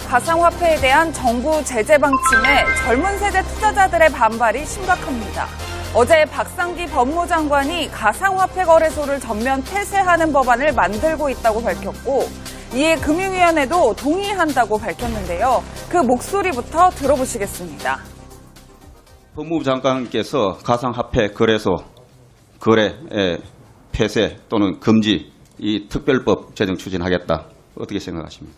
가상화폐에 대한 정부 제재 방침에 젊은 세대 투자자들의 반발이 심각합니다. 어제 박상기 법무장관이 가상화폐 거래소를 전면 폐쇄하는 법안을 만들고 있다고 밝혔고, 이에 금융위원회도 동의한다고 밝혔는데요. 그 목소리부터 들어보시겠습니다. 법무부 장관께서 가상화폐 거래소 거래 폐쇄 또는 금지 이 특별법 제정 추진하겠다. 어떻게 생각하십니까?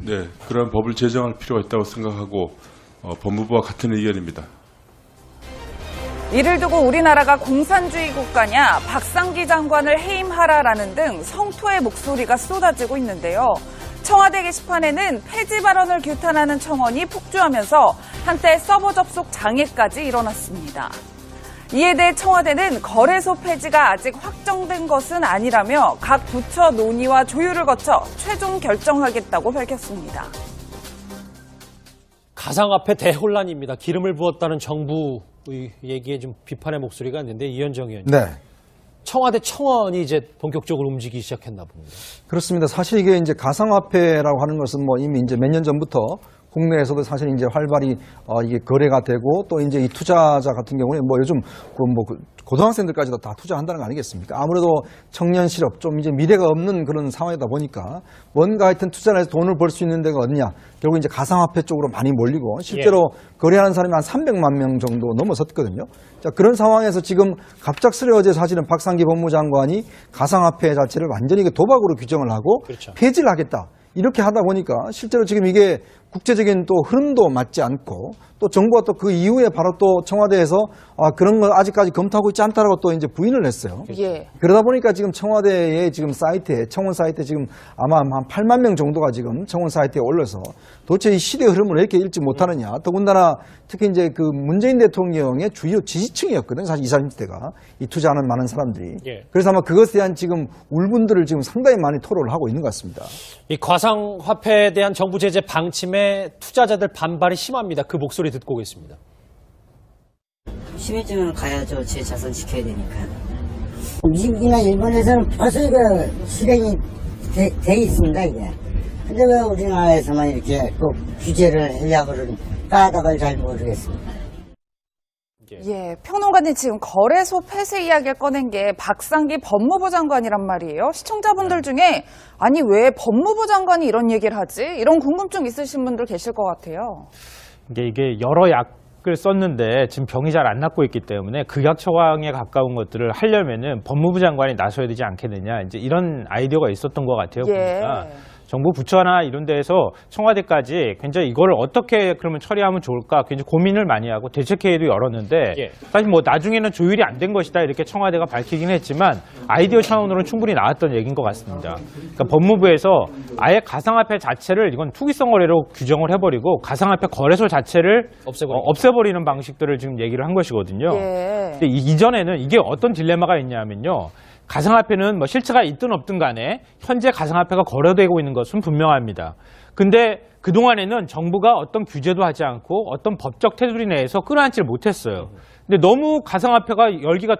네, 그런 법을 제정할 필요가 있다고 생각하고 법무부와 같은 의견입니다. 이를 두고 우리나라가 공산주의 국가냐, 박상기 장관을 해임하라라는 등 성토의 목소리가 쏟아지고 있는데요. 청와대 게시판에는 폐지 발언을 규탄하는 청원이 폭주하면서 한때 서버 접속 장애까지 일어났습니다. 이에 대해 청와대는 거래소 폐지가 아직 확정된 것은 아니라며 각 부처 논의와 조율을 거쳐 최종 결정하겠다고 밝혔습니다. 가상화폐 대혼란입니다. 기름을 부었다는 정부의 얘기에 좀 비판의 목소리가 있는데, 이현정 의원님. 네. 청와대 청원이 이제 본격적으로 움직이기 시작했나 봅니다. 그렇습니다. 사실 이게 이제 가상화폐라고 하는 것은 뭐 이미 이제 몇 년 전부터 국내에서도 사실 이제 활발히 이게 거래가 되고, 또 이제 이 투자자 같은 경우에 뭐 요즘 고등학생들까지도 다 투자한다는 거 아니겠습니까? 아무래도 청년 실업, 좀 이제 미래가 없는 그런 상황이다 보니까 뭔가 하여튼 투자를 해서 돈을 벌 수 있는 데가 어디냐. 결국 이제 가상화폐 쪽으로 많이 몰리고, 실제로 거래하는 사람이 한 300만 명 정도 넘어섰거든요. 자, 그런 상황에서 지금 갑작스레 어제 사실은 박상기 법무장관이 가상화폐 자체를 완전히 도박으로 규정을 하고, 그렇죠. 폐지를 하겠다. 이렇게 하다 보니까 실제로 지금 이게 국제적인 또 흐름도 맞지 않고, 또 정부가 또 그 이후에 바로 또 청와대에서 그런 거 아직까지 검토하고 있지 않다라고 또 이제 부인을 했어요. 예. 그러다 보니까 지금 청와대의 지금 사이트에, 청원 사이트에 지금 아마 한 8만 명 정도가 지금 청원 사이트에 올려서 도대체 이 시대의 흐름을 왜 이렇게 읽지 못하느냐. 더군다나 특히 이제 그 문재인 대통령의 주요 지지층이었거든요. 사실 20, 30대가 이 투자하는 많은 사람들이. 예. 그래서 아마 그것에 대한 지금 울분들을 지금 상당히 많이 토로를 하고 있는 것 같습니다. 이 가상화폐에 대한 정부 제재 방침에 투자자들 반발이 심합니다. 그 목소리 듣고 오겠습니다. 심해지면 가야죠. 제 자산 지켜야 되니까. 미국이나 일본에서는 벌써 이거 실행이 돼 있습니다, 이게. 근데 왜 우리나라에서만 이렇게 꼭 규제를 하려고 그러는 까닭을 잘 모르겠습니다. 예, 평론가님 지금 거래소 폐쇄 이야기를 꺼낸 게 박상기 법무부 장관이란 말이에요. 시청자분들 중에 아니 왜 법무부 장관이 이런 얘기를 하지? 이런 궁금증 있으신 분들 계실 것 같아요. 이게 여러 약을 썼는데 지금 병이 잘 안 낫고 있기 때문에 극약 처방에 가까운 것들을 하려면은 법무부 장관이 나서야 되지 않겠느냐, 이제 이런 아이디어가 있었던 것 같아요. 예. 보니까 정부 부처나 이런 데에서 청와대까지 굉장히 이걸 어떻게 그러면 처리하면 좋을까 굉장히 고민을 많이 하고 대책회의도 열었는데, 예. 사실 뭐 나중에는 조율이 안 된 것이다 이렇게 청와대가 밝히긴 했지만 아이디어 차원으로는 충분히 나왔던 얘기인 것 같습니다. 그러니까 법무부에서 아예 가상화폐 자체를 이건 투기성 거래로 규정을 해버리고 가상화폐 거래소 자체를 없애버리는 방식들을 지금 얘기를 한 것이거든요. 예. 근데 이전에는 이게 어떤 딜레마가 있냐면요. 가상화폐는 뭐 실체가 있든 없든 간에 현재 가상화폐가 거래되고 있는 것은 분명합니다. 근데 그동안에는 정부가 어떤 규제도 하지 않고 어떤 법적 테두리 내에서 끌어안지를 못했어요. 근데 너무 가상화폐가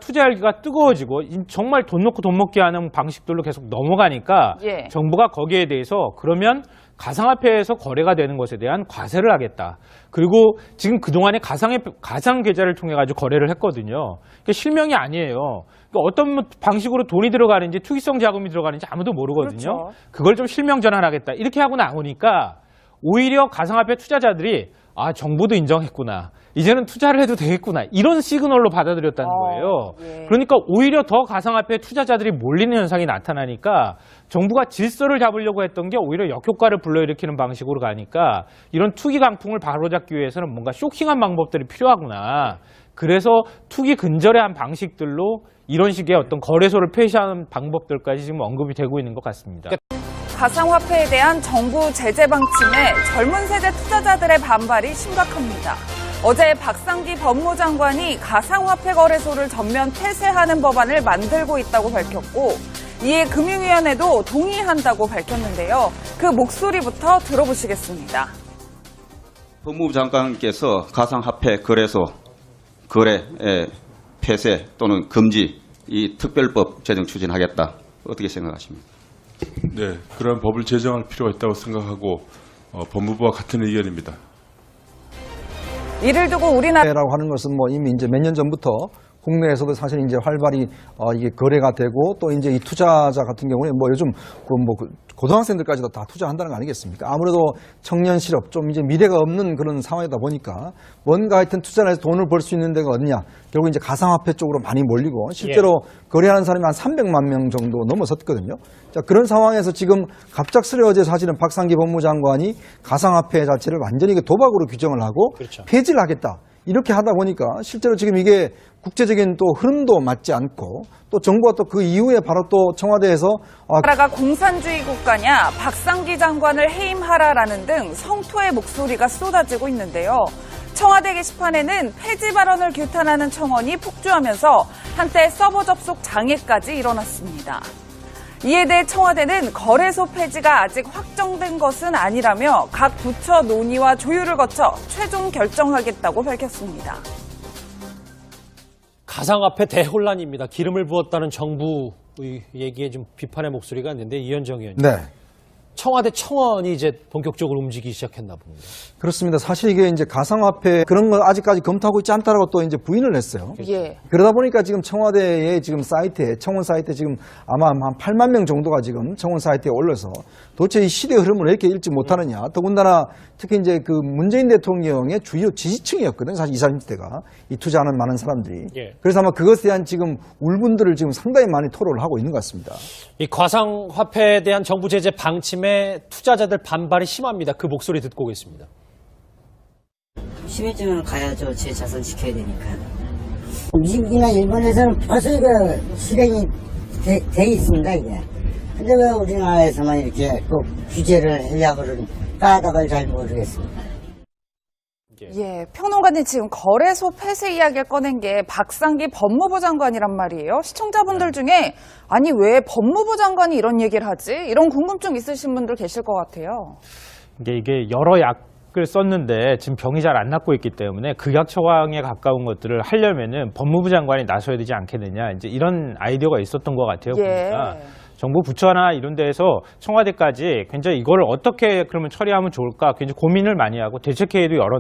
투자 열기가 뜨거워지고 정말 돈 놓고 돈 먹기 하는 방식들로 계속 넘어가니까 예. 정부가 거기에 대해서 그러면 가상화폐에서 거래가 되는 것에 대한 과세를 하겠다. 그리고 지금 그동안에 가상 계좌를 통해 가지고 거래를 했거든요. 그러니까 실명이 아니에요. 그러니까 어떤 방식으로 돈이 들어가는지 투기성 자금이 들어가는지 아무도 모르거든요. 그렇죠. 그걸 좀 실명 전환하겠다. 이렇게 하고 나오니까 오히려 가상화폐 투자자들이 정부도 인정했구나. 이제는 투자를 해도 되겠구나. 이런 시그널로 받아들였다는 거예요. 예. 그러니까 오히려 더 가상화폐 투자자들이 몰리는 현상이 나타나니까 정부가 질서를 잡으려고 했던 게 오히려 역효과를 불러일으키는 방식으로 가니까 이런 투기 강풍을 바로잡기 위해서는 뭔가 쇼킹한 방법들이 필요하구나. 그래서 투기 근절의 방식들로 이런 식의 어떤 거래소를 폐쇄하는 방법들까지 지금 언급이 되고 있는 것 같습니다. 가상화폐에 대한 정부 제재 방침에 젊은 세대 투자자들의 반발이 심각합니다. 어제 박상기 법무장관이 가상화폐 거래소를 전면 폐쇄하는 법안을 만들고 있다고 밝혔고, 이에 금융위원회도 동의한다고 밝혔는데요. 그 목소리부터 들어보시겠습니다. 법무부 장관께서 가상화폐 거래소 거래 폐쇄 또는 금지 이 특별법 제정 추진하겠다. 어떻게 생각하십니까? 네, 그런 법을 제정할 필요가 있다고 생각하고 법무부와 같은 의견입니다. 이를 두고 우리나라 라고 하는 것은 뭐 이미 이제 몇 년 전부터 국내에서도 사실 이제 활발히 이게 거래가 되고 또 이제 이 투자자 같은 경우에 뭐 요즘 고등학생들까지도 다 투자한다는 거 아니겠습니까? 아무래도 청년 실업 좀 이제 미래가 없는 그런 상황이다 보니까 뭔가 하여튼 투자를 해서 돈을 벌 수 있는 데가 어디냐. 결국 이제 가상화폐 쪽으로 많이 몰리고 실제로 거래하는 사람이 한 300만 명 정도 넘어섰거든요. 자, 그런 상황에서 지금 갑작스레 어제 사실은 박상기 법무장관이 가상화폐 자체를 완전히 도박으로 규정을 하고 그렇죠. 폐지를 하겠다. 이렇게 하다 보니까 실제로 지금 이게 국제적인 또 흐름도 맞지 않고 또 정부가 또 그 이후에 바로 또 청와대에서 나라가 공산주의 국가냐, 박상기 장관을 해임하라라는 등 성토의 목소리가 쏟아지고 있는데요. 청와대 게시판에는 폐지 발언을 규탄하는 청원이 폭주하면서 한때 서버 접속 장애까지 일어났습니다. 이에 대해 청와대는 거래소 폐지가 아직 확정된 것은 아니라며 각 부처 논의와 조율을 거쳐 최종 결정하겠다고 밝혔습니다. 가상화폐 대혼란입니다. 기름을 부었다는 정부의 얘기에 좀 비판의 목소리가 있는데 이현정 의원님. 네. 청와대 청원이 이제 본격적으로 움직이기 시작했나 봅니다. 그렇습니다. 사실 이게 이제 가상화폐 그런 거 아직까지 검토하고 있지 않다라고 또 이제 부인을 했어요. 예. 그러다 보니까 지금 청와대의 지금 사이트에 청원 사이트에 지금 아마 한 8만 명 정도가 지금 청원 사이트에 올려서 도대체 이 시대의 흐름을 왜 이렇게 읽지 못하느냐. 더군다나 특히 이제 그 문재인 대통령의 주요 지지층이었거든요. 사실 20, 30대가 이 투자하는 많은 사람들이. 예. 그래서 아마 그것에 대한 지금 울분들을 지금 상당히 많이 토로를 하고 있는 것 같습니다. 이 가상화폐에 대한 정부 제재 방침에 투자자들 반발이 심합니다. 그 목소리 듣고 오겠습니다. 심해지면 가야죠. 제 자산 지켜야 되니까. 미국이나 일본에서는 벌써 이거 실행이 돼 있습니다, 이게. 근데 왜 우리나라에서만 이렇게 꼭 규제를 하려고 그러는 까닭을 잘 모르겠습니다. 예, 평론가님 지금 거래소 폐쇄 이야기를 꺼낸 게 박상기 법무부 장관이란 말이에요. 시청자분들 중에 아니 왜 법무부 장관이 이런 얘기를 하지? 이런 궁금증 있으신 분들 계실 것 같아요. 이게 여러 약을 썼는데 지금 병이 잘 안 낫고 있기 때문에 극약 처방에 가까운 것들을 하려면은 법무부 장관이 나서야 되지 않겠느냐. 이제 이런 아이디어가 있었던 것 같아요. 예. 보니까. 정부 부처나 이런 데에서 청와대까지 굉장히 이거를 어떻게 그러면 처리하면 좋을까 굉장히 고민을 많이 하고 대책회의도 열었는데